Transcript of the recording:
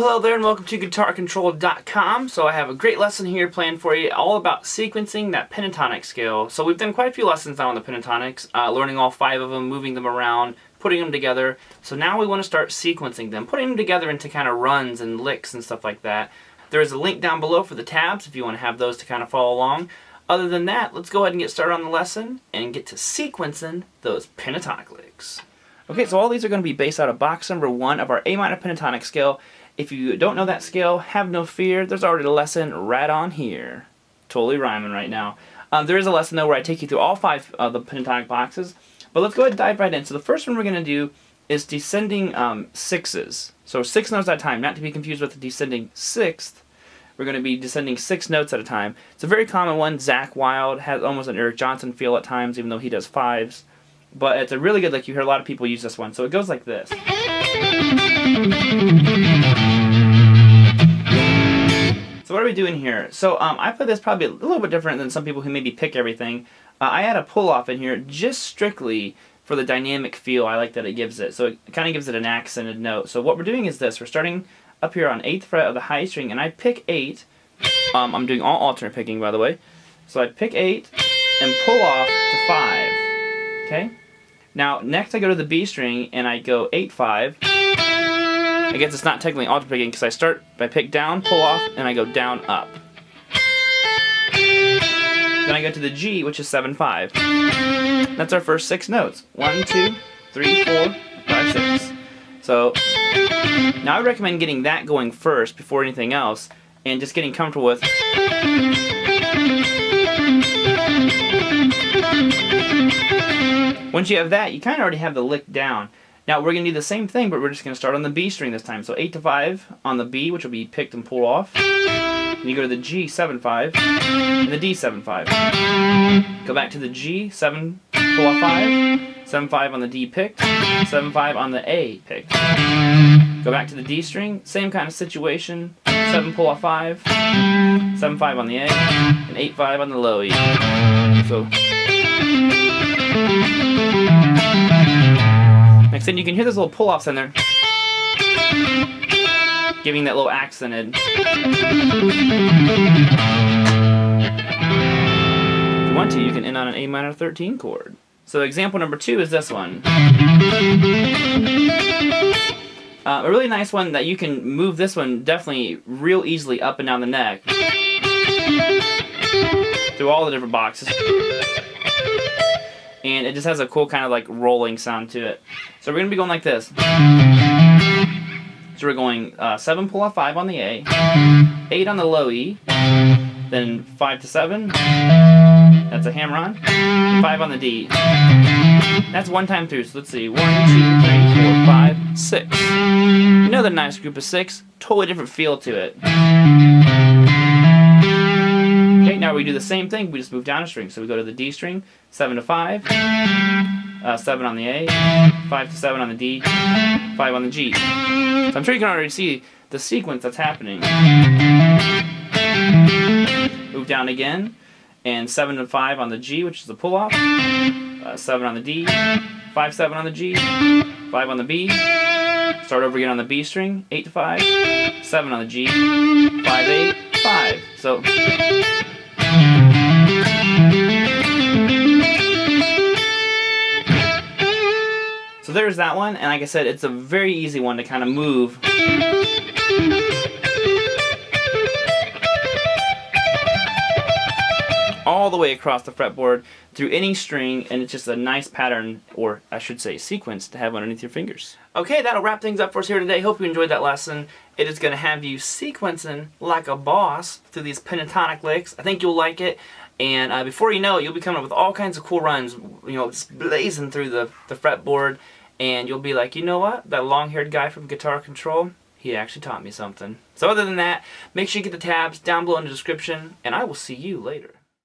Well, hello there and welcome to GuitarControl.com. So I have a great lesson here planned for you all about sequencing that pentatonic scale. So we've done quite a few lessons now on the pentatonics, learning all 5 of them, moving them around, putting them together. So now we want to start sequencing them, putting them together into kind of runs and licks and stuff like that. There is a link down below for the tabs if you want to have those to kind of follow along. Other than that, let's go ahead and get started on the lesson and get to sequencing those pentatonic licks. Okay, so all these are going to be based out of box number 1 of our A minor pentatonic scale. If you don't know that scale, have no fear. There's already a lesson right on here. Totally rhyming right now. There is a lesson though where I take you through all 5 of the pentatonic boxes. But let's go ahead and dive right in. So the first one we're going to do is descending sixes. So 6 notes at a time, not to be confused with the descending sixth. We're going to be descending 6 notes at a time. It's a very common one. Zach Wilde has almost an Eric Johnson feel at times, even though he does 5s. But it's a really good lick. You hear a lot of people use this one. So it goes like this. So what are we doing here? So I play this probably a little bit different than some people who maybe pick everything. I add a pull-off in here just strictly for the dynamic feel I like that it gives it. So it kind of gives it an accented note. So what we're doing is this. We're starting up here on 8th fret of the high string, and I pick 8. I'm doing all alternate picking, by the way. So I pick 8 and pull off to 5. Okay? Now, next I go to the B string, and I go 8, 5. I guess it's not technically alternate picking because I pick down, pull off, and I go down, up. Then I go to the G, which is 7, 5. That's our first 6 notes. 1, 2, 3, 4, 5, 6. So now I recommend getting that going first before anything else, and just getting comfortable with. Once you have that, you kind of already have the lick down. Now we're going to do the same thing, but we're just going to start on the B string this time. So 8 to 5 on the B, which will be picked and pulled off. Then you go to the G, 7, 5, and the D, 7, 5. Go back to the G, 7, pull off 5, 7, 5 on the D picked, 7, 5 on the A picked. Go back to the D string, same kind of situation, 7, pull off 5, 7, 5 on the A, and 8, 5 on the low E. So next thing, you can hear those little pull-offs in there, giving that little accented. If you want to, you can end on an A minor 13 chord. So example number 2 is this one. A really nice one that you can move this one definitely real easily up and down the neck through all the different boxes. And it just has a cool kind of like rolling sound to it. So we're going to be going like this. So we're going 7 pull off 5 on the A, 8 on the low E, then 5 to 7, that's a hammer on, 5 on the D. That's one time through, so let's see, 1, 2, 3, 4, 5, 6. Another nice group of 6, totally different feel to it. Okay, now we do the same thing, we just move down a string. So we go to the D string, 7 to 5, 7 on the A, 5 to 7 on the D, 5 on the G. So I'm sure you can already see the sequence that's happening. Move down again, and 7 to 5 on the G, which is the pull-off, 7 on the D, 5, 7 on the G, 5 on the B, start over again on the B string, 8 to 5, 7 on the G, 5, 8, 5. So there's that one, and like I said, it's a very easy one to kind of move. All the way across the fretboard through any string, and it's just a nice pattern, or I should say sequence, to have underneath your fingers. Okay, that'll wrap things up for us here today. Hope you enjoyed that lesson. It is going to have you sequencing like a boss through these pentatonic licks. I think you'll like it. And before you know it, you'll be coming up with all kinds of cool runs, you know, just blazing through the fretboard. And you'll be like, you know what? That long-haired guy from Guitar Control, he actually taught me something. So other than that, make sure you get the tabs down below in the description, and I will see you later.